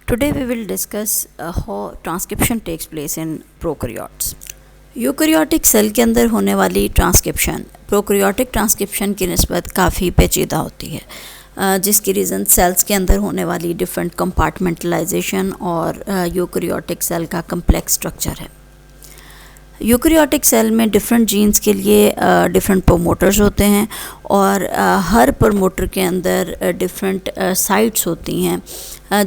Today we will discuss how transcription takes place in prokaryotes. Eukaryotic cell के अंदर होने वाली ट्रांसक्रिप्शन प्रोकैरियोटिक ट्रांसक्रिप्शन की निस्बत काफ़ी पेचीदा होती है, जिसकी रीज़न सेल्स के अंदर होने वाली डिफरेंट कंपार्टमेंटलाइजेशन और यूकैरियोटिक सेल का कम्प्लेक्स स्ट्रक्चर है। यूकैरियोटिक सेल में डिफरेंट जीन्स के लिए डिफरेंट प्रोमोटर्स होते हैं और हर प्रोमोटर के अंदर डिफरेंट साइट्स होती हैं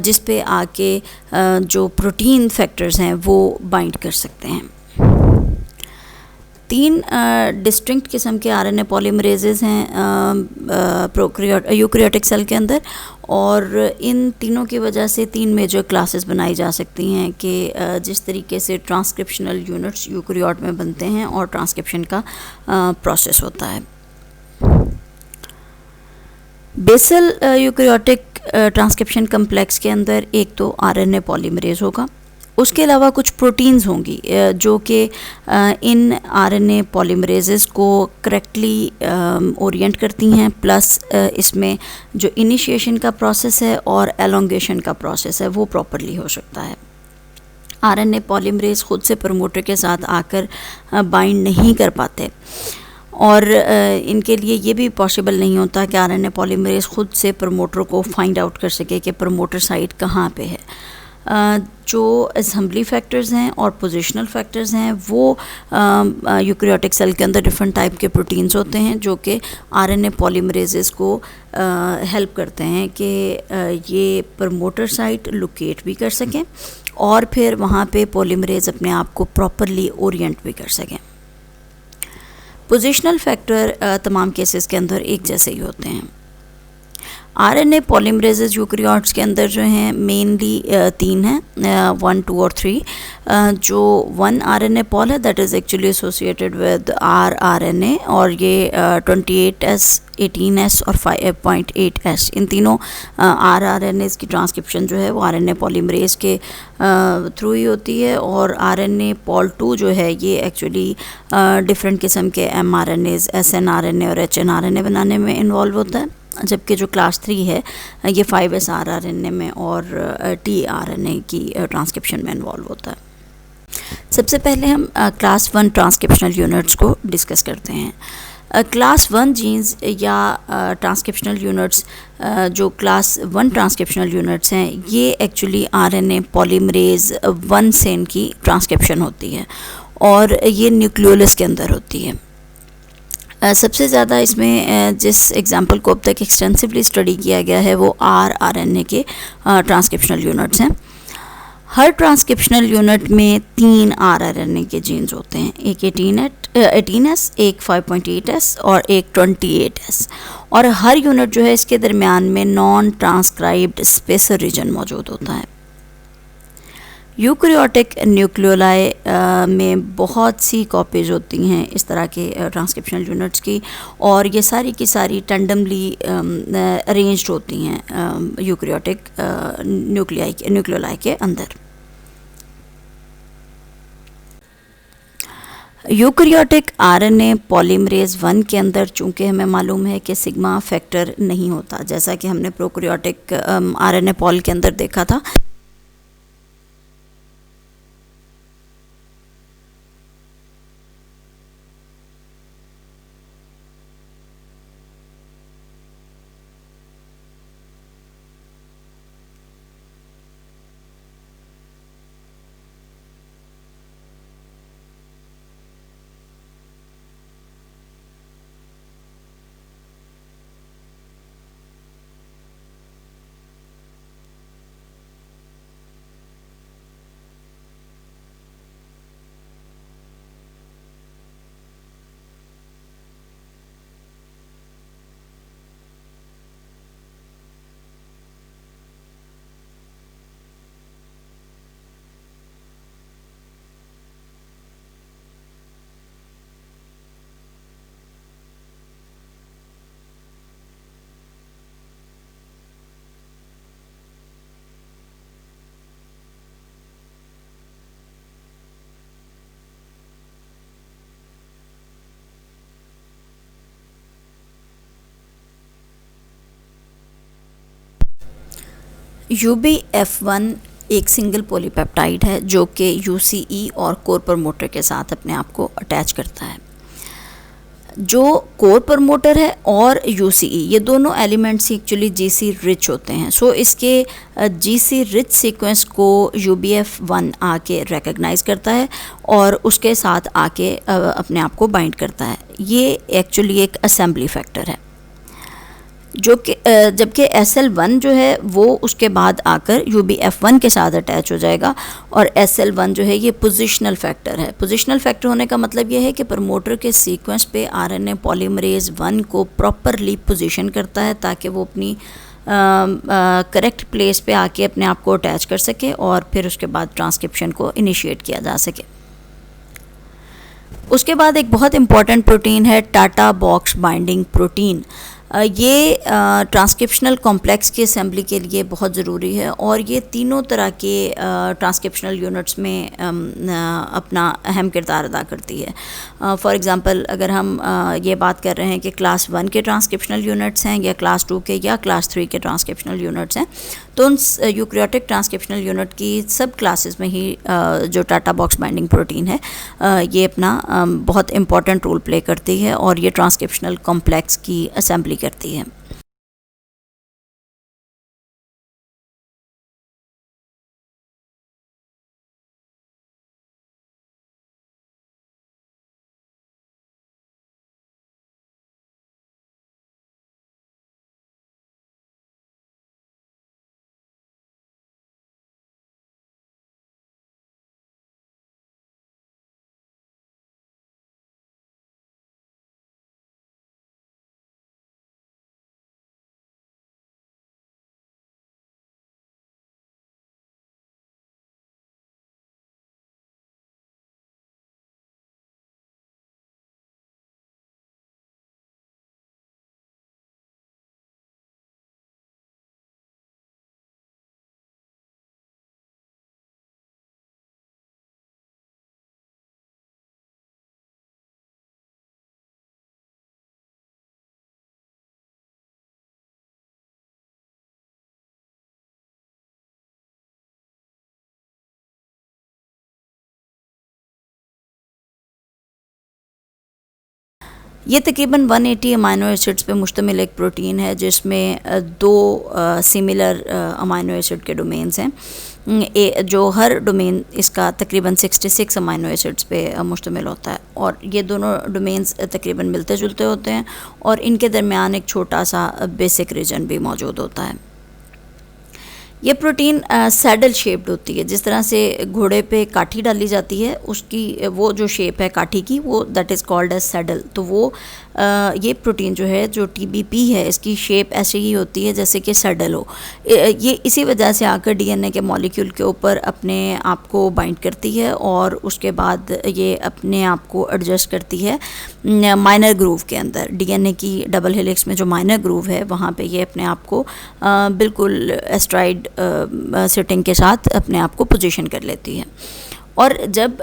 जिस पे आके जो प्रोटीन फैक्टर्स हैं वो बाइंड कर सकते हैं। तीन डिस्टिंक्ट किस्म के आरएनए पॉलीमरेजेस हैं यूकैरियोटिक सेल के अंदर, और इन तीनों की वजह से तीन मेजर क्लासेस बनाई जा सकती हैं कि जिस तरीके से ट्रांसक्रिप्शनल यूनिट्स यूकैरियोट में बनते हैं और ट्रांसक्रिप्शन का प्रोसेस होता है। बेसल यूकैरियोटिक ट्रांसक्रिप्शन कम्प्लेक्स के अंदर एक तो आरएनए पॉलीमरेज होगा, उसके अलावा कुछ प्रोटीन्स होंगी जो कि इन आरएनए पॉलीमरेजेस को करेक्टली ओरिएंट करती हैं, प्लस इसमें जो इनिशिएशन का प्रोसेस है और एलोंगेशन का प्रोसेस है वो प्रॉपरली हो सकता है। आरएनए पॉलीमरेज खुद से प्रमोटर के साथ आकर बाइंड नहीं कर पाते और इनके लिए ये भी पॉसिबल नहीं होता कि आरएनए पॉलीमरेज खुद से प्रमोटर को फाइंड आउट कर सके कि प्रमोटर साइट कहाँ पे है। जो असेंबली फैक्टर्स हैं और पोजिशनल फैक्टर्स हैं वो यूकैरियोटिक सेल के अंदर डिफरेंट टाइप के प्रोटीन्स होते हैं जो कि आरएनए पॉलीमरेजेस को हेल्प करते हैं कि ये प्रमोटर साइट लोकेट भी कर सकें और फिर वहाँ पे पॉलीमरेज अपने आप को प्रॉपरली ओरिएंट भी कर सकें। पोजिशनल फैक्टर तमाम केसेस के अंदर एक जैसे ही होते हैं। आरएनए पॉलीमरेजेस यूकैरियोट्स के अंदर जो हैं मेनली तीन हैं, 1, 2 और 3। जो 1 आरएनए पॉल है that is actually associated with RNA और ये 28S, 18S और 5.8S, इन तीनों आरएनएस की ट्रांसक्रिप्शन जो है वो आरएनए पॉलीमरेज के थ्रू ही होती है। और आरएनए पॉल 2 जो है ये एक्चुअली डिफरेंट किस्म के mRNAs, SNRNA और HNRNA बनाने में इन्वॉल्व होता है, जबकि जो क्लास 3 है ये 5S आरएनए में और tRNA की ट्रांसक्रिप्शन में इन्वॉल्व होता है। सबसे पहले हम क्लास 1 ट्रांसक्रिप्शनल यूनिट्स को डिस्कस करते हैं। क्लास 1 जीन्स या ट्रांसक्रिप्शनल यूनिट्स जो क्लास 1 ट्रांसक्रिप्शनल यूनिट्स हैं ये एक्चुअली आरएनए पॉलीमरेज 1 से इनकी ट्रांसक्रिप्शन होती है और ये न्यूक्लियोलस के अंदर होती है। सबसे ज़्यादा इसमें जिस एग्जांपल को अब तक एक्सटेंसिवली स्टडी किया गया है वो आरएनए के ट्रांसक्रिप्शनल यूनिट्स हैं। हर ट्रांसक्रिप्शनल यूनिट में 3 आरएनए के जीन्स होते हैं, एक 18S, एक 5.8S और एक 28S, और हर यूनिट जो है इसके दरमियान में नॉन ट्रांसक्राइब्ड स्पेसर रीजन मौजूद होता है। यूकैरियोटिक न्यूक्लियोलाई में बहुत सी कॉपीज़ होती हैं इस तरह के ट्रांसक्रिप्शनल यूनिट्स की, और ये सारी की सारी टैंडमली अरेंज्ड होती हैं यूकैरियोटिक न्यूक्लियोलाई के अंदर। यूकैरियोटिक आरएनए पॉलीमरेज 1 के अंदर चूँकि हमें मालूम है कि सिग्मा फैक्टर नहीं होता, जैसा कि हमने प्रोकैरियोटिक आरएनए पॉल के अंदर देखा था। UBF1 एक सिंगल पॉलीपेप्टाइड है जो कि यूसीई और कोर प्रमोटर के साथ अपने आप को अटैच करता है। जो कोर प्रमोटर है और यूसीई, ये दोनों एलिमेंट्स एक्चुअली जीसी रिच होते हैं। सो इसके जीसी रिच सीक्वेंस को यूबीएफ1 आके रिकग्नाइज करता है और उसके साथ आके अपने आप को बाइंड करता है। ये एक्चुअली एक असेंबली फैक्टर है, जो कि जबकि SL1 जो है वो उसके बाद आकर UBF1 के साथ अटैच हो जाएगा। और SL1 जो है ये पोजिशनल फैक्टर है। पोजिशनल फैक्टर होने का मतलब ये है कि प्रमोटर के सीक्वेंस पे RNA पॉलीमरेज 1 को प्रॉपरली पोजीशन करता है ताकि वो अपनी करेक्ट प्लेस पे आके अपने आप को अटैच कर सके और फिर उसके बाद ट्रांसक्रिप्शन को इनिशिएट किया जा सके। उसके बाद एक बहुत इम्पॉर्टेंट प्रोटीन है टाटा बॉक्स बाइंडिंग प्रोटीन। ये ट्रांसक्रिप्शनल कॉम्प्लेक्स की असेंबली के लिए बहुत ज़रूरी है और ये तीनों तरह के ट्रांसक्रिप्शनल यूनिट्स में अपना अहम किरदार अदा करती है। फॉर एग्ज़ाम्पल अगर हम ये बात कर रहे हैं कि क्लास 1 के ट्रांसक्रिप्शनल यूनिट्स हैं या क्लास 2 के या क्लास 3 के ट्रांसक्रिप्शनल यूनिट्स हैं, तो उन यूकैरियोटिक ट्रांसक्रिप्शनल यूनिट की सब क्लासेस में ही जो टाटा बॉक्स बाइंडिंग प्रोटीन है ये अपना बहुत इम्पॉर्टेंट रोल प्ले करती है और ये ट्रांसक्रिप्शनल कॉम्प्लेक्स की असेंबली करती है। ये तकरीबन 180 अमाइनो एसिड्स पे मुश्तमिल एक प्रोटीन है जिसमें दो सिमिलर अमाइनो एसिड के डोमेन्स हैं। जो हर डोमेन इसका तकरीबन 66 अमाइनो एसिड्स पे मुश्तमिल होता है और ये दोनों डोमेन्स तकरीबन मिलते जुलते होते हैं और इनके दरमियान एक छोटा सा बेसिक रीजन भी मौजूद होता है। ये प्रोटीन सैडल शेप्ड होती है, जिस तरह से घोड़े पे काठी डाली जाती है उसकी वो जो शेप है काठी की, वो that is called as saddle. तो वो ये प्रोटीन जो है, जो TBP है, इसकी शेप ऐसे ही होती है जैसे कि सैडल हो। ये इसी वजह से आकर DNA के मॉलिक्यूल के ऊपर अपने आप को बाइंड करती है और उसके बाद ये अपने आप को एडजस्ट करती है माइनर ग्रूव के अंदर। DNA की डबल हेलिक्स में जो माइनर ग्रूव है वहाँ पे ये अपने आप को बिल्कुल एस्ट्राइड सेटिंग के साथ अपने आप को पोजीशन कर लेती है। और जब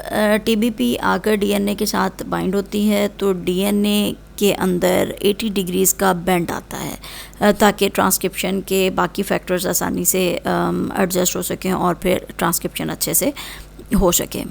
TBP आकर DNA के साथ बाइंड होती है तो DNA के अंदर 80 डिग्रीज़ का बेंड आता है ताकि ट्रांसक्रिप्शन के बाकी फैक्टर्स आसानी से एडजस्ट हो सकें और फिर ट्रांसक्रिप्शन अच्छे से हो सके।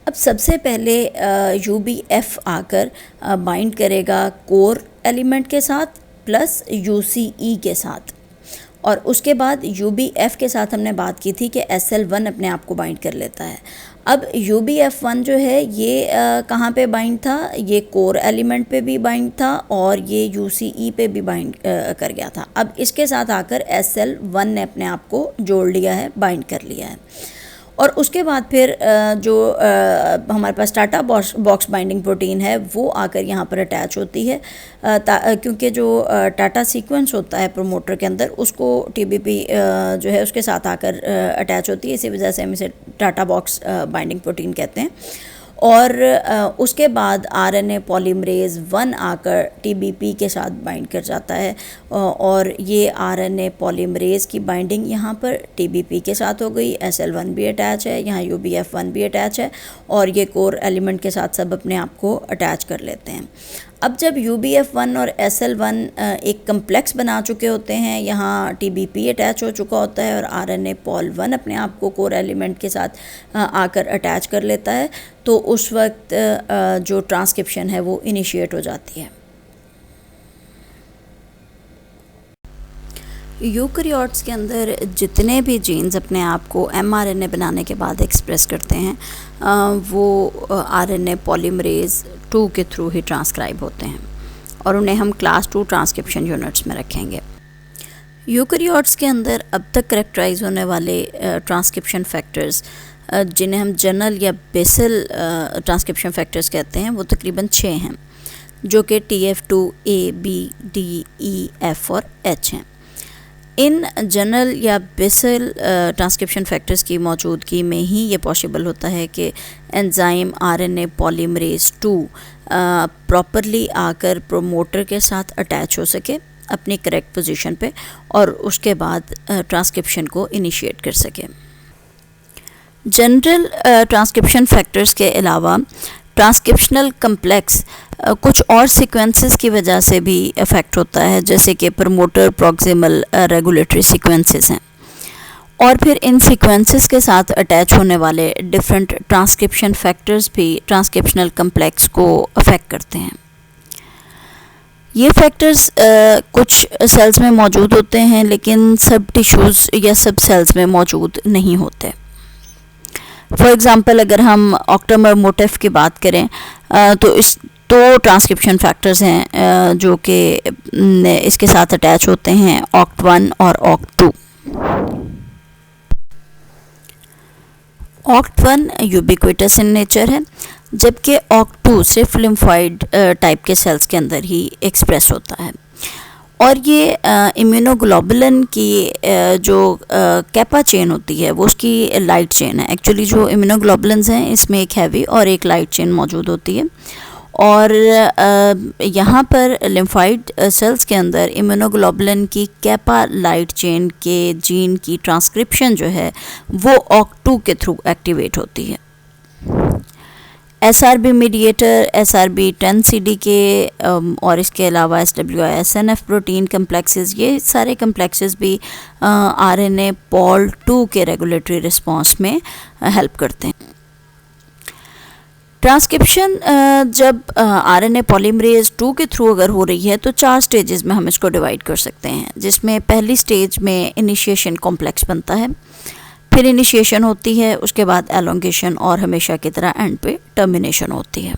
अब सबसे पहले UBF आकर बाइंड करेगा कोर एलिमेंट के साथ प्लस UCE के साथ, और उसके बाद UBF के साथ हमने बात की थी कि SL1 अपने आप को बाइंड कर लेता है। अब UBF1 जो है ये कहाँ पे बाइंड था? ये कोर एलिमेंट पे भी बाइंड था और ये UCE पे भी बाइंड कर गया था। अब इसके साथ आकर SL1 ने अपने आप को जोड़ लिया है, बाइंड कर लिया है। और उसके बाद फिर जो हमारे पास टाटा बॉक्स बाइंडिंग प्रोटीन है वो आकर यहाँ पर अटैच होती है, क्योंकि जो टाटा सीक्वेंस होता है प्रमोटर के अंदर उसको टीबीपी जो है उसके साथ आकर अटैच होती है, इसी वजह से हम इसे टाटा बॉक्स बाइंडिंग प्रोटीन कहते हैं। और उसके बाद आरएनए पॉलीमरेज 1 आकर टीबीपी के साथ बाइंड कर जाता है, और ये आरएनए पॉलीमरेज की बाइंडिंग यहाँ पर टीबीपी के साथ हो गई। SL1 भी अटैच है, यहाँ UBF1 भी अटैच है, और ये कोर एलिमेंट के साथ सब अपने आप को अटैच कर लेते हैं। अब जब UBF1 और SL1 एक कम्प्लेक्स बना चुके होते हैं, यहाँ TBP अटैच हो चुका होता है और RNA पॉल 1 अपने आप को कोर एलिमेंट के साथ आकर अटैच कर लेता है, तो उस वक्त जो ट्रांसक्रिप्शन है वो इनिशिएट हो जाती है। यूकैरियोट्स के अंदर जितने भी जीन्स अपने आप को mRNA बनाने के बाद एक्सप्रेस करते हैं वो RNA पॉलीमरेज 2 के थ्रू ही ट्रांसक्राइब होते हैं, और उन्हें हम क्लास 2 ट्रांसक्रिप्शन यूनिट्स में रखेंगे। यूकैरियोट्स के अंदर अब तक करेक्टराइज होने वाले ट्रांसक्रिप्शन फैक्टर्स जिन्हें हम जनरल या बेसल ट्रांसक्रिप्शन फैक्टर्स कहते हैं वो तकरीबन 6 हैं, जो कि TF2, A, B, D, E, F और H हैं। इन जनरल या बेसल ट्रांसक्रिप्शन फैक्टर्स की मौजूदगी में ही ये पॉसिबल होता है कि एंजाइम RNA पॉलीमरेज 2 प्रॉपरली आकर प्रोमोटर के साथ अटैच हो सके अपनी करेक्ट पोजीशन पे, और उसके बाद ट्रांसक्रिप्शन को इनिशिएट कर सके। जनरल ट्रांसक्रिप्शन फैक्टर्स के अलावा ट्रांसक्रिप्शनल कम्प्लेक्स कुछ और सीक्वेंसेस की वजह से भी अफेक्ट होता है, जैसे कि प्रमोटर प्रॉक्सिमल रेगुलेटरी सीक्वेंसेस हैं, और फिर इन सीक्वेंसेस के साथ अटैच होने वाले डिफरेंट ट्रांसक्रिप्शन फैक्टर्स भी ट्रांसक्रिप्शनल कम्प्लेक्स को अफेक्ट करते हैं। ये फैक्टर्स कुछ सेल्स में मौजूद होते हैं लेकिन सब टिश्यूज़ या सब सेल्स में मौजूद नहीं होते। फॉर एग्ज़ाम्पल अगर हम ऑक्टामर मोटिफ की बात करें तो इस 2 ट्रांसक्रिप्शन फैक्टर्स हैं जो कि इसके साथ अटैच होते हैं, OCT1 और OCT2। OCT1 ubiquitous in nature है, जबकि OCT2 सिर्फ लिम्फॉइड टाइप के सेल्स के अंदर ही एक्सप्रेस होता है, और ये इम्यूनोग्लोबुलिन की जो कैपा चेन होती है वो उसकी लाइट चेन है। एक्चुअली जो इम्यूनोग्लोबुलिन्स हैं इसमें एक हैवी और एक लाइट चेन मौजूद होती है, और यहाँ पर लिम्फाइड सेल्स के अंदर इम्यूनोग्लोबुलिन की कैपा लाइट चेन के जीन की ट्रांसक्रिप्शन जो है वो OCT2 के थ्रू एक्टिवेट होती है। SRB मीडिएटर, SRB10CD के और इसके अलावा SWI/SNF प्रोटीन कम्प्लेक्सेस, ये सारे कम्प्लेक्सेस भी RNA पॉल 2 के रेगुलेटरी रिस्पांस में हेल्प करते हैं। ट्रांसक्रिप्शन जब RNA पॉलीमरेज 2 के थ्रू अगर हो रही है तो 4 स्टेजेस में हम इसको डिवाइड कर सकते हैं, जिसमें पहली स्टेज में इनिशिएशन कॉम्प्लेक्स बनता है, फिर इनिशिएशन होती है, उसके बाद एलोंगेशन, और हमेशा की तरह एंड पे टर्मिनेशन होती है।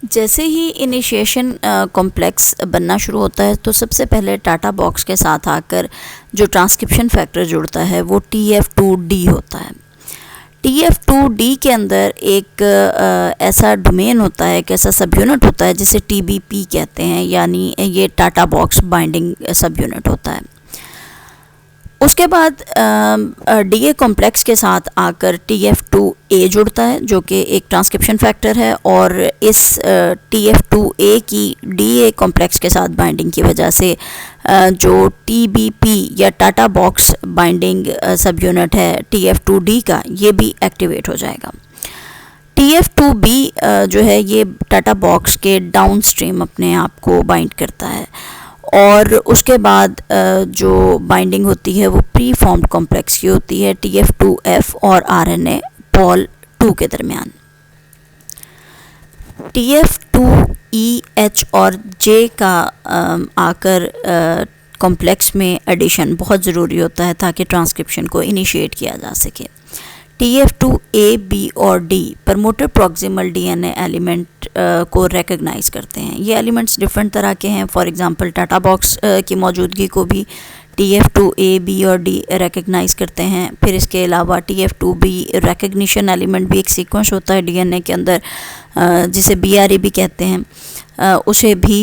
जैसे ही इनिशिएशन कॉम्प्लेक्स बनना शुरू होता है तो सबसे पहले टाटा बॉक्स के साथ आकर जो ट्रांसक्रिप्शन फैक्टर जुड़ता है वो TF2D होता है। TF2D के अंदर एक ऐसा डोमेन होता है, एक ऐसा सब यूनिट होता है जिसे TBP कहते हैं, यानी ये टाटा बॉक्स बाइंडिंग सब यूनिट होता है। उसके बाद DA कॉम्प्लेक्स के साथ आकर TF2A जुड़ता है जो कि एक ट्रांसक्रिप्शन फैक्टर है, और इस TF2A की DA कॉम्प्लेक्स के साथ बाइंडिंग की वजह से जो TBP या टाटा बॉक्स बाइंडिंग सब यूनिट है TF2D का, ये भी एक्टिवेट हो जाएगा। TF2B जो है ये टाटा बॉक्स के डाउन स्ट्रीम अपने आप को बाइंड करता है, और उसके बाद जो बाइंडिंग होती है वो प्री फॉर्म्ड कॉम्प्लेक्स की होती है TF2F और RNA पॉल 2 के दरमियान। TF2E, H और J का आकर कॉम्प्लेक्स में एडिशन बहुत ज़रूरी होता है ताकि ट्रांसक्रिप्शन को इनिशिएट किया जा सके। TF2A, B और D promoter proximal DNA element को रिकग्नाइज करते हैं। ये एलिमेंट्स डिफरेंट तरह के हैं, फॉर एग्जांपल टाटा बॉक्स की मौजूदगी को भी TF2A, B और D रिकग्नाइज़ करते हैं। फिर इसके अलावा TF2B रिकग्निशन एलिमेंट भी एक सीक्वेंस होता है DNA के अंदर, जिसे BRA भी कहते हैं, उसे भी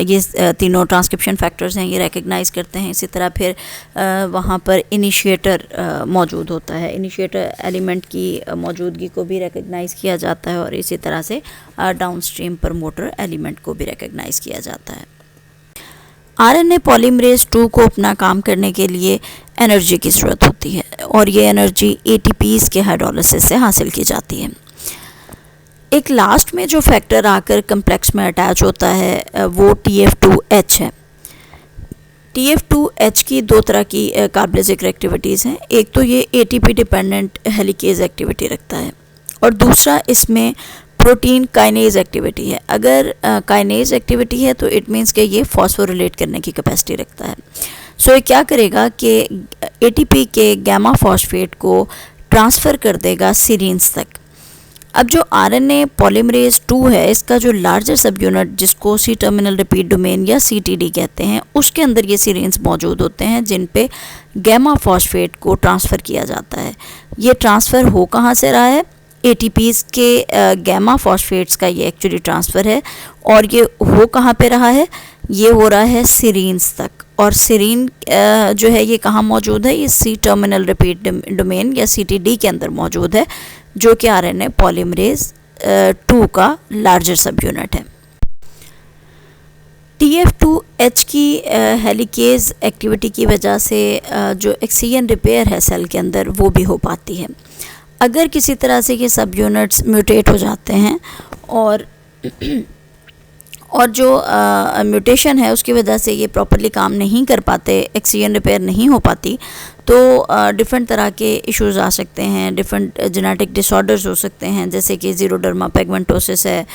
ये तीनों ट्रांसक्रिप्शन फैक्टर्स हैं, ये रिकग्नाइज़ करते हैं। इसी तरह फिर वहाँ पर इनिशिएटर मौजूद होता है, इनिशिएटर एलिमेंट की मौजूदगी को भी रिकग्नाइज़ किया जाता है, और इसी तरह से डाउनस्ट्रीम प्रमोटर एलिमेंट को भी रिकग्नाइज़ किया जाता है। RNA पॉलीमरेज 2 को अपना काम करने के लिए एनर्जी की ज़रूरत होती है, और ये एनर्जी ATPs के हाइड्रोलिसिस से हासिल की जाती है। एक लास्ट में जो फैक्टर आकर कम्प्लेक्स में अटैच होता है वो TF2H है। TF2H की दो तरह की काबिल ज़िक्र एक्टिविटीज़ हैं। एक तो ये ATP डिपेंडेंट हेलिकेज एक्टिविटी रखता है, और दूसरा इसमें प्रोटीन काइनेज एक्टिविटी है। अगर काइनेज एक्टिविटी है तो इट मीन्स कि ये फॉस्फोरिलेट करने की कैपेसिटी रखता है। सो ये क्या करेगा कि ATP के गैमा फॉस्फेट को ट्रांसफ़र कर देगा सीरीन्स तक। अब जो RNA पॉलीमरेज 2 है, इसका जो लार्जर सब यूनिट जिसको C टर्मिनल रिपीट डोमेन या CTD कहते हैं, उसके अंदर ये सीरीन्स मौजूद होते हैं जिन पे गैमा फॉस्फेट को ट्रांसफ़र किया जाता है। ये ट्रांसफ़र हो कहाँ से रहा है? ATPs के गैमा फॉस्फेट्स का ये एक्चुअली ट्रांसफ़र है, और ये हो कहाँ पे रहा है? ये हो रहा है सीरीन्स तक। और सीरीन जो है ये कहाँ मौजूद है? ये C टर्मिनल रिपीट डोमेन या CTD के अंदर मौजूद है, जो कि RNA पॉलीमरेज 2 का लार्जर सब यूनिट है। TF2H की हेलिकेज एक्टिविटी की वजह से जो एक्सीजन रिपेयर है सेल के अंदर वो भी हो पाती है। अगर किसी तरह से ये सब यूनिट्स म्यूटेट हो जाते हैं और जो म्यूटेशन है उसकी वजह से ये प्रॉपरली काम नहीं कर पाते, एक्सीजन रिपेयर नहीं हो पाती, तो डिफरेंट तरह के इश्यूज आ सकते हैं, डिफरेंट जेनेटिक डिसऑर्डर्स हो सकते हैं, जैसे कि ज़ीरोडर्मा पिगमेंटोसिस है,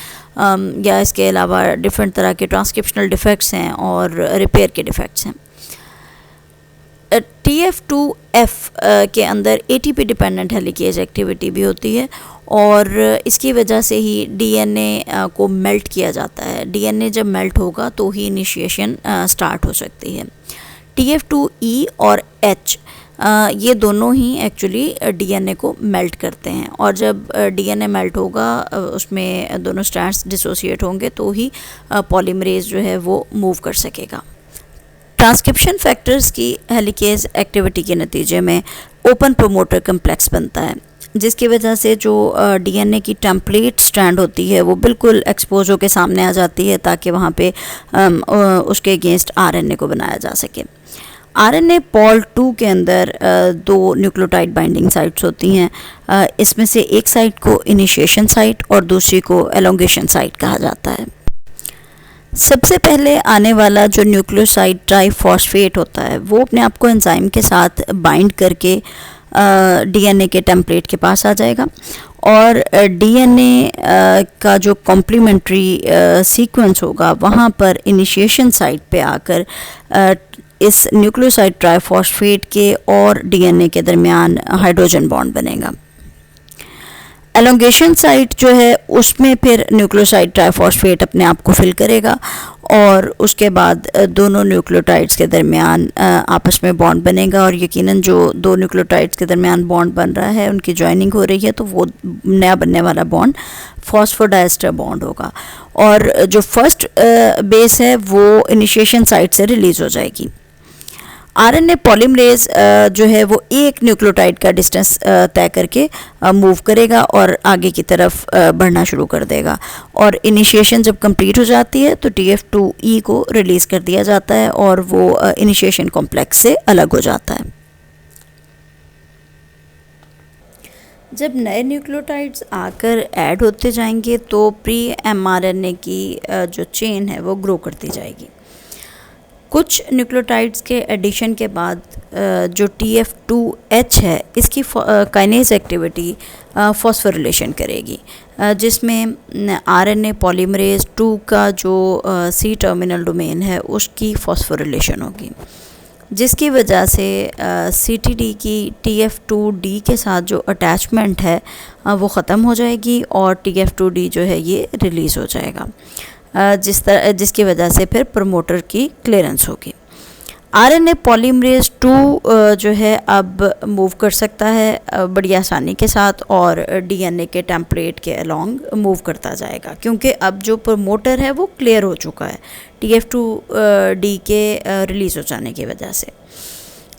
या इसके अलावा डिफरेंट तरह के ट्रांसक्रिप्शनल डिफेक्ट्स हैं और रिपेयर के डिफेक्ट्स हैं। TF2F के अंदर ATP डिपेंडेंट हेलिकेज एक्टिविटी भी होती है, और इसकी वजह से ही DNA को मेल्ट किया जाता है। DNA जब मेल्ट होगा तो ही इनिशिएशन स्टार्ट हो सकती है। TF2E और H ये दोनों ही एक्चुअली DNA को मेल्ट करते हैं, और जब DNA मेल्ट होगा उसमें दोनों स्ट्रैंड्स डिसोसिएट होंगे तो ही पॉलीमरेज जो है वो मूव कर सकेगा। ट्रांसक्रिप्शन फैक्टर्स की हेलिकेज एक्टिविटी के नतीजे में ओपन प्रोमोटर कम्प्लेक्स बनता है, जिसकी वजह से जो DNA की टेम्पलेट स्ट्रैंड होती है वो बिल्कुल एक्सपोज होकर सामने आ जाती है, ताकि वहाँ पे उसके अगेंस्ट RNA को बनाया जा सके। RNA पॉल 2 के अंदर दो न्यूक्लियोटाइड बाइंडिंग साइट्स होती हैं। इसमें से एक साइट को इनिशिएशन साइट और दूसरी को एलोंगेशन साइट कहा जाता है। सबसे पहले आने वाला जो न्यूक्लियोसाइड ट्राइफॉस्फेट होता है वो अपने आप को एंजाइम के साथ बाइंड करके DNA के टेम्पलेट के पास आ जाएगा, और DNA का जो कॉम्प्लीमेंट्री सीक्वेंस होगा वहाँ पर इनिशिएशन साइट पे आकर इस न्यूक्लियोसाइड ट्राइफॉस्फेट के और DNA के दरमियान हाइड्रोजन बॉन्ड बनेगा। एलोंगेशन साइट जो है उसमें फिर न्यूक्लियोसाइड ट्राइफॉस्फेट अपने आप को फिल करेगा, और उसके बाद दोनों न्यूक्लियोटाइड्स के दरमियान आपस में बॉन्ड बनेगा, और यकीनन जो दो न्यूक्लियोटाइड्स के दरमियान बॉन्ड बन रहा है उनकी जॉइनिंग हो रही है, तो वो नया बनने वाला बॉन्ड फॉस्फोडाइस्टर बॉन्ड होगा, और जो फर्स्ट बेस है वो इनिशिएशन साइट से रिलीज़ हो जाएगी। RNA पॉलीमरेज जो है वो एक न्यूक्लियोटाइड का डिस्टेंस तय करके मूव करेगा और आगे की तरफ बढ़ना शुरू कर देगा, और इनिशिएशन जब कंप्लीट हो जाती है तो TF2E को रिलीज़ कर दिया जाता है, और वो इनिशिएशन कॉम्प्लेक्स से अलग हो जाता है। जब नए न्यूक्लियोटाइड्स आकर ऐड होते जाएंगे तो प्री mRNA की जो चेन है वो ग्रो करती जाएगी। कुछ न्यूक्लियोटाइड्स के एडिशन के बाद जो TF2H है इसकी काइनेज एक्टिविटी फॉस्फोरिलेशन करेगी, जिसमें RNA पॉलीमरेज 2 का जो C टर्मिनल डोमेन है उसकी फॉस्फोरिलेशन होगी, जिसकी वजह से CTD की TF2D के साथ जो अटैचमेंट है वो ख़त्म हो जाएगी, और TF2D जो है ये रिलीज़ हो जाएगा, जिसकी वजह से फिर प्रमोटर की क्लियरेंस होगी। आरएनए पॉलीमरेज 2 जो है अब मूव कर सकता है बड़ी आसानी के साथ और डीएनए के टेम्पलेट के अलोंग मूव करता जाएगा, क्योंकि अब जो प्रमोटर है वो क्लियर हो चुका है TF2D के रिलीज़ हो जाने की वजह से।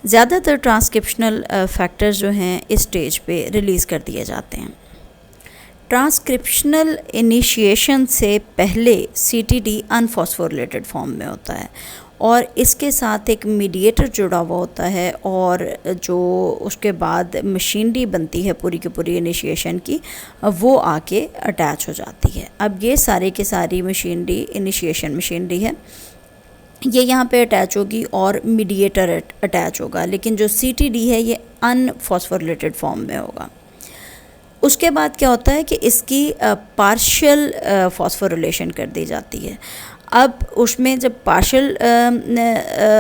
ज़्यादातर ट्रांसक्रिप्शनल फैक्टर्स जो हैं इस स्टेज पे रिलीज़ कर दिए जाते हैं। ट्रांसक्रिप्शनल इनिशिएशन से पहले CTD अनफॉस्फोरिलेटेड फॉर्म में होता है और इसके साथ एक मीडिएटर जुड़ा हुआ होता है, और जो उसके बाद मशीनरी बनती है पूरी की पूरी इनिशिएशन की, वो आके अटैच हो जाती है। अब ये सारे के सारी मशीनरी इनिशिएशन मशीनरी है, ये यहाँ पे अटैच होगी और मीडिएटर अटैच होगा, लेकिन जो CTD है ये अनफॉस्फोरिलेटेड फॉर्म में होगा। उसके बाद क्या होता है कि इसकी पार्शियल फॉस्फोरिलेशन कर दी जाती है। अब उसमें जब पार्शियल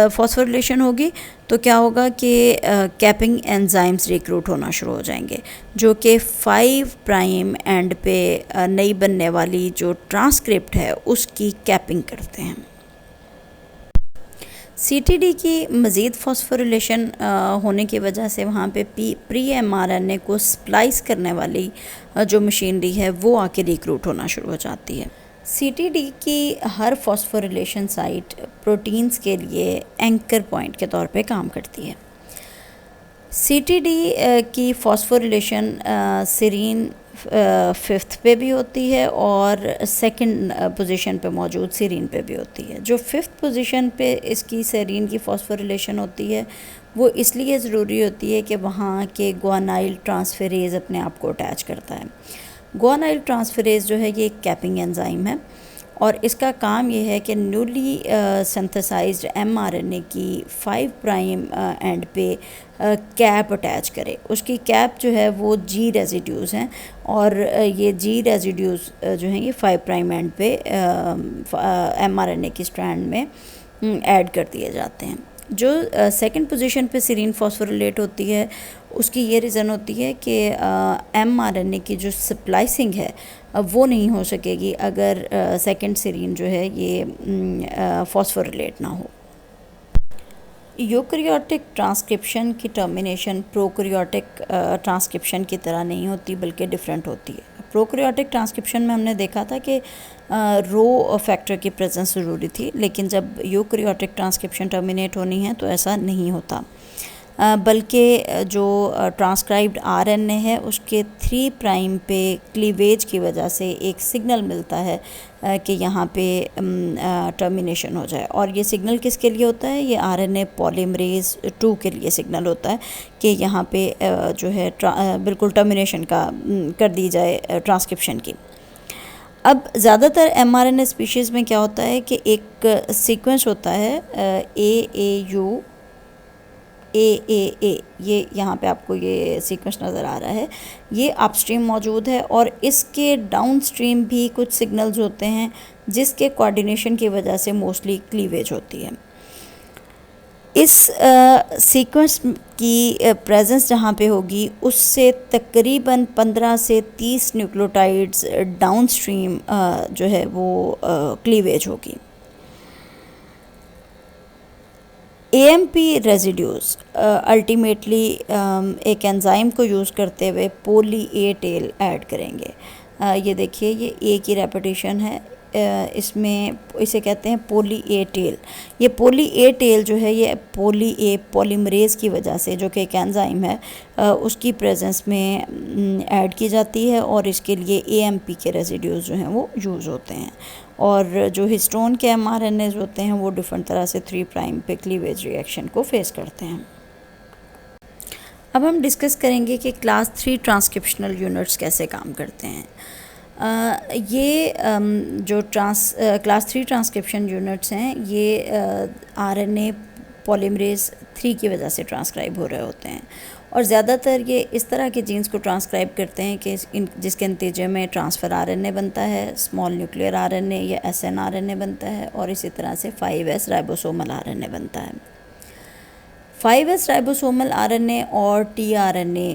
फॉस्फोरिलेशन होगी तो क्या होगा कि कैपिंग एंजाइम्स रिक्रूट होना शुरू हो जाएंगे, जो कि 5 प्राइम एंड पे नई बनने वाली जो ट्रांसक्रिप्ट है उसकी कैपिंग करते हैं। CTD की मज़ीद फॉस्फोरिलेशन होने की वजह से वहाँ पे प्री mRNA को स्प्लाइस करने वाली जो मशीनरी है वो आके रिक्रूट होना शुरू हो जाती है। CTD की हर फॉस्फोरिलेशन साइट प्रोटीन्स के लिए एंकर पॉइंट के तौर पे काम करती है। CTD की फॉस्फोरिलेशन सीरीन 5th पे भी होती है और 2nd पोजीशन पे मौजूद सीरीन पे भी होती है। जो 5th पोजीशन पे इसकी सीरीन की फॉस्फोरिलेशन होती है वो इसलिए ज़रूरी होती है कि वहाँ के गुआनाइल ट्रांसफेरेज अपने आप को अटैच करता है। गुआनाइल ट्रांसफेरेज जो है ये एक कैपिंग एंजाइम है और इसका काम ये है कि न्यूली सिंथेसाइज्ड mRNA की 5 प्राइम एंड पे कैप अटैच करे। उसकी कैप जो है वो G रेजिड्यूज़ हैं और ये G रेजिड्यूज़ जो हैं ये 5 प्राइम एंड पे mRNA की स्ट्रैंड में ऐड कर दिए जाते हैं। जो 2nd पोजीशन पे सीरीन फॉस्फोरिलेट होती है उसकी ये रीज़न होती है कि mRNA की जो स्प्लाइसिंग है वो नहीं हो सकेगी अगर 2nd सीरीन जो है ये फॉस्फोरिलेट ना हो। यूकैरियोटिक ट्रांसक्रिप्शन की टर्मिनेशन प्रोकैरियोटिक ट्रांसक्रिप्शन की तरह नहीं होती बल्कि डिफरेंट होती है। प्रोकैरियोटिक ट्रांसक्रिप्शन में हमने देखा था कि रो फैक्टर की प्रेजेंस ज़रूरी थी, लेकिन जब यूकैरियोटिक ट्रांसक्रिप्शन टर्मिनेट होनी है तो ऐसा नहीं होता, बल्कि जो ट्रांसक्राइब्ड RNA है उसके 3 प्राइम पे क्लीवेज की वजह से एक सिग्नल मिलता है कि यहाँ पे टर्मिनेशन हो जाए। और ये सिग्नल किसके लिए होता है? ये RNA पॉलीमरेज 2 के लिए सिग्नल होता है कि यहाँ पे जो है बिल्कुल टर्मिनेशन का कर दी जाए ट्रांसक्रिप्शन की। अब ज़्यादातर mRNA स्पीशीज़ में क्या होता है कि एक सीक्वेंस होता है AAU AAA, ये यहाँ पे आपको ये सीक्वेंस नज़र आ रहा है, ये अपस्ट्रीम मौजूद है और इसके डाउनस्ट्रीम भी कुछ सिग्नल्स होते हैं जिसके कोऑर्डिनेशन की वजह से मोस्टली क्लीवेज होती है। इस सीक्वेंस की प्रेजेंस जहाँ पे होगी उससे तकरीबन 15 से 30 न्यूक्लियोटाइड्स डाउनस्ट्रीम जो है वो क्लीवेज होगी। AMP रेजिड्यूज़ अल्टीमेटली एक एंजाइम को यूज़ करते हुए पोली A टेल ऐड करेंगे। ये देखिए ये A की रेपिटेशन है, इसमें इसे कहते हैं पोली A टेल। ये पोली A टेल जो है ये पोली A पॉलीमरेज की वजह से, जो कि एक एंजाइम है, उसकी प्रेजेंस में ऐड की जाती है और इसके लिए AMP के रेजिड्यूज़ जो हैं वो यूज़ होते हैं। और जो हिस्टोन के mRNAs होते हैं वो डिफरेंट तरह से 3 प्राइम पे क्लीवेज रिएक्शन को फेस करते हैं। अब हम डिस्कस करेंगे कि क्लास 3 ट्रांसक्रिप्शनल यूनिट्स कैसे काम करते हैं। ये जो क्लास 3 ट्रांसक्रिप्शन यूनिट्स हैं ये RNA पॉलीमरेज 3 की वजह से ट्रांसक्राइब हो रहे होते हैं और ज़्यादातर ये इस तरह के जीन्स को ट्रांसक्राइब करते हैं कि जिसके नतीजे में ट्रांसफ़र RNA बनता है, स्मॉल न्यूक्लियर RNA या SNRNA बनता है और इसी तरह से 5S राइबोसोमल RNA बनता है। 5S राइबोसोमल RNA और tRNA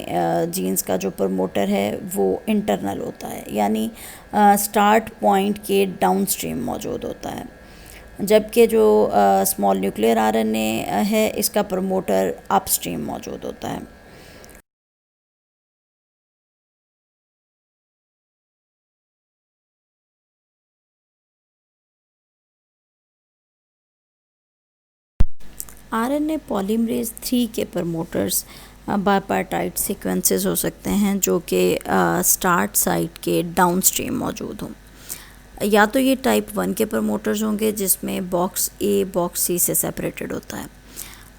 जीन्स का जो प्रमोटर है वो इंटरनल होता है, यानी स्टार्ट पॉइंट के डाउनस्ट्रीम मौजूद होता है। जबकि जो स्मॉल न्यूक्लियर आरएनए है इसका प्रमोटर अपस्ट्रीम मौजूद होता है। आरएनए पॉलीमरेज 3 के प्रमोटर्स बाइपार्टाइट सीक्वेंसेस हो सकते हैं जो कि स्टार्ट साइट के डाउनस्ट्रीम मौजूद हों। या तो ये टाइप 1 के प्रमोटर्स होंगे जिसमें बॉक्स ए बॉक्स सी से सेपरेटेड होता है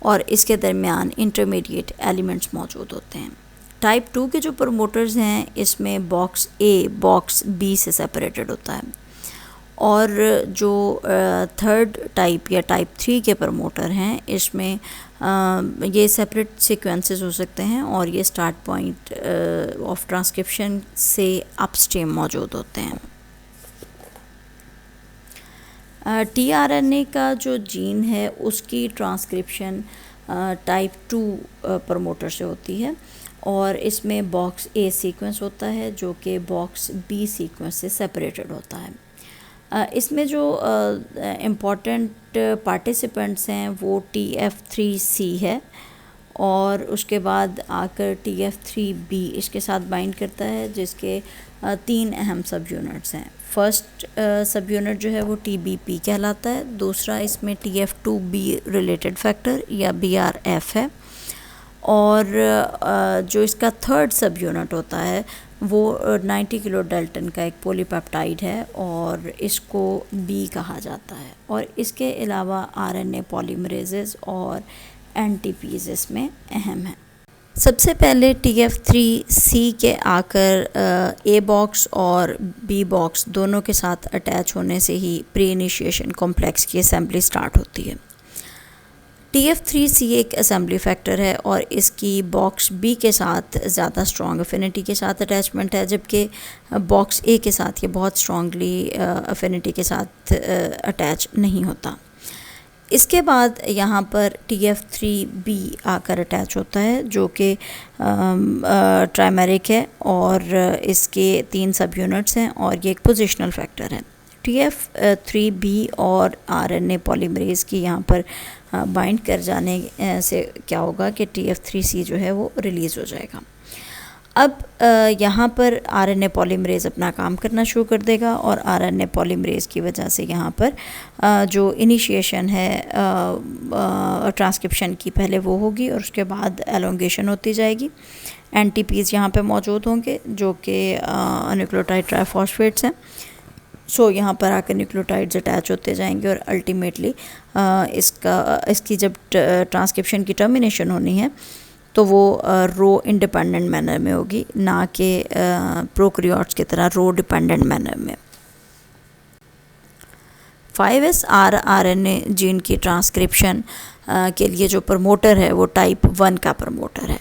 और इसके दरमियान इंटरमीडिएट एलिमेंट्स मौजूद होते हैं। टाइप 2 के जो प्रमोटर्स हैं इसमें बॉक्स ए बॉक्स बी से सेपरेटेड होता है और जो थर्ड टाइप या टाइप 3 के प्रमोटर हैं इसमें ये सेपरेट सीक्वेंसेस हो सकते हैं और ये स्टार्ट पॉइंट ऑफ ट्रांसक्रिप्शन से अपस्ट्रीम मौजूद होते हैं। टीआरएनए का जो जीन है उसकी ट्रांसक्रिप्शन टाइप 2 प्रमोटर से होती है और इसमें बॉक्स ए सीक्वेंस होता है जो कि बॉक्स बी सीक्वेंस से सेपरेटेड होता है। इसमें जो इम्पॉर्टेंट पार्टिसिपेंट्स हैं वो TF3C है और उसके बाद आकर TF3B इसके साथ बाइंड करता है जिसके 3 अहम सब यूनिट्स हैं। फर्स्ट सब यूनिट जो है वो TBP कहलाता है, दूसरा इसमें TF2B रिलेटेड फैक्टर या BRF है और जो इसका थर्ड सब यूनिट होता है वो 90 किलो डाल्टन का एक पॉलीपेप्टाइड है और इसको बी कहा जाता है और इसके अलावा आरएनए पॉलीमरेजेस और एनटीपीज इसमें अहम हैं। सबसे पहले TF3C के आकर ए बॉक्स और बी बॉक्स दोनों के साथ अटैच होने से ही प्री इनिशिएशन कॉम्प्लेक्स की असेंबली स्टार्ट होती है। TF3C एक असेंबली फैक्टर है और इसकी बॉक्स बी के साथ ज़्यादा स्ट्रॉन्ग अफिनिटी के साथ अटैचमेंट है जबकि बॉक्स ए के साथ ये बहुत स्ट्रॉन्गली अफिनिटी के साथ अटैच नहीं होता। इसके बाद यहाँ पर TF3B आकर अटैच होता है जो कि ट्राइमेरिक है और इसके 3 सब यूनिट्स हैं और ये एक पोजिशनल फैक्टर है। TF3B और आरएनए पॉलीमरेज की यहाँ पर बाइंड कर जाने से क्या होगा कि TF3C जो है वो रिलीज़ हो जाएगा। अब यहाँ पर आरएनए पॉलीमरेज अपना काम करना शुरू कर देगा और आरएनए पॉलीमरेज की वजह से यहाँ पर जो इनिशिएशन है ट्रांसक्रिप्शन की पहले वो होगी और उसके बाद एलोंगेशन होती जाएगी। एनटीपीज यहाँ पे मौजूद होंगे जो कि न्यूक्लियोटाइड ट्राइफॉस्फेट्स हैं। सो यहाँ पर आकर न्यूक्लियोटाइड्स अटैच होते जाएंगे और अल्टीमेटली इसकी जब ट्रांसक्रिप्शन की टर्मिनेशन होनी है तो वो रो इंडिपेंडेंट मैनर में होगी, ना कि प्रोकैरियोट्स की तरह रो डिपेंडेंट मैनर में। 5S आरएनए जीन की ट्रांसक्रिप्शन के लिए जो प्रमोटर है वो टाइप 1 का प्रमोटर है।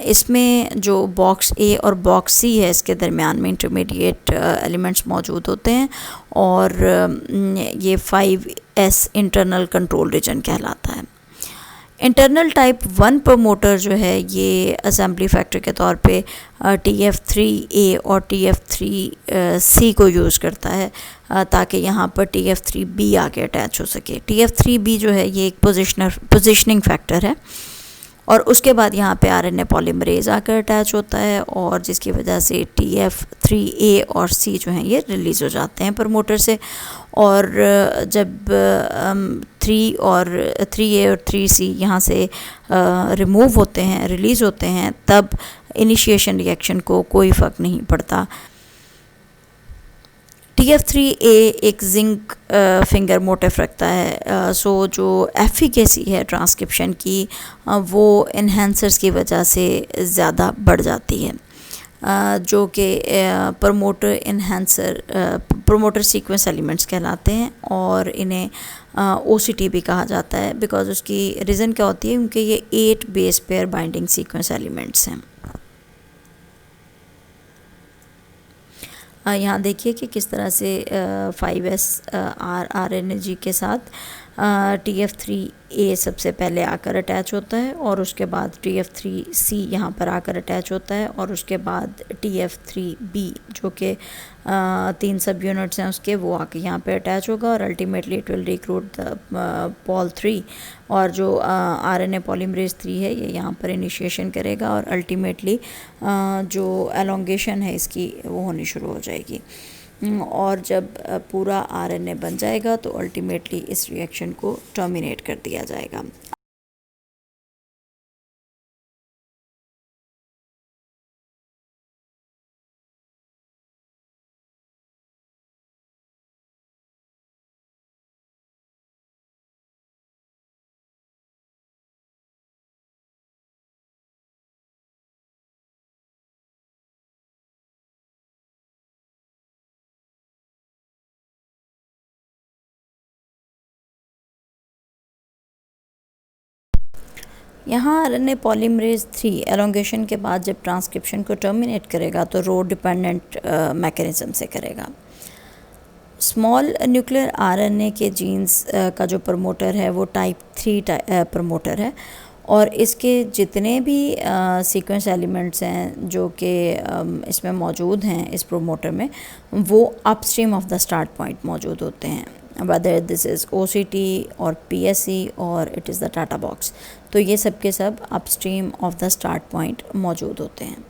इसमें जो बॉक्स ए और बॉक्स सी है इसके दरमियान में इंटरमीडिएट एलिमेंट्स मौजूद होते हैं और ये 5S इंटरनल कंट्रोल रीजन कहलाता है। इंटरनल टाइप 1 प्रमोटर जो है ये असेंबली फैक्टर के तौर पे TF3A और TF3C को यूज़ करता है ताकि यहाँ पर TF3B आके अटैच हो सके। TF3B जो है ये एक पोजिशनिंग फैक्टर है और उसके बाद यहाँ पे आरएनए पॉलीमरेज आकर अटैच होता है और जिसकी वजह से TF3A और C जो हैं ये रिलीज़ हो जाते हैं प्रमोटर से और जब 3A और 3C यहाँ से रिमूव होते हैं, रिलीज़ होते हैं, तब इनिशिएशन रिएक्शन को कोई फ़र्क नहीं पड़ता। TF3A एक जिंक फिंगर मोटिव रखता है, सो जो एफिकेसी है ट्रांसक्रिप्शन की वो इन्हेंसर्स की वजह से ज़्यादा बढ़ जाती है, जो कि प्रोमोटर सीक्वेंस एलिमेंट्स कहलाते हैं और इन्हें OCT भी कहा जाता है बिकॉज उसकी रीज़न क्या होती है क्योंकि ये 8 base pair binding sequence elements हैं। यहाँ देखिए कि किस तरह से 5S आरएनए जी के साथ TF3 ए सबसे पहले आकर अटैच होता है और उसके बाद TF3C यहाँ पर आकर अटैच होता है और उसके बाद TF3B जो कि 3 सब यूनिट्स हैं उसके, वो आके यहाँ पे अटैच होगा और ultimately it will recruit the Paul 3 और जो RNA पॉलीमरेज 3 है ये यहाँ पर इनिशिएशन करेगा और अल्टीमेटली जो एलोंगेशन है इसकी वो होनी शुरू हो जाएगी। और जब पूरा RNA बन जाएगा तो अल्टीमेटली इस रिएक्शन को टर्मिनेट कर दिया जाएगा। यहाँ RNA पॉलीमरेज 3 एलोंगेशन के बाद जब ट्रांसक्रिप्शन को टर्मिनेट करेगा तो रो डिपेंडेंट मैकेनिज्म से करेगा। स्मॉल न्यूक्लियर RNA के जीन्स का जो प्रमोटर है वो टाइप 3 प्रमोटर है और इसके जितने भी सीक्वेंस एलिमेंट्स हैं जो कि इसमें मौजूद हैं इस प्रमोटर में, वो upstream of the start point मौजूद होते हैं, whether this is OCT और PSC और it is the TATA box. तो ये सब के सब upstream of the start point मौजूद होते हैं।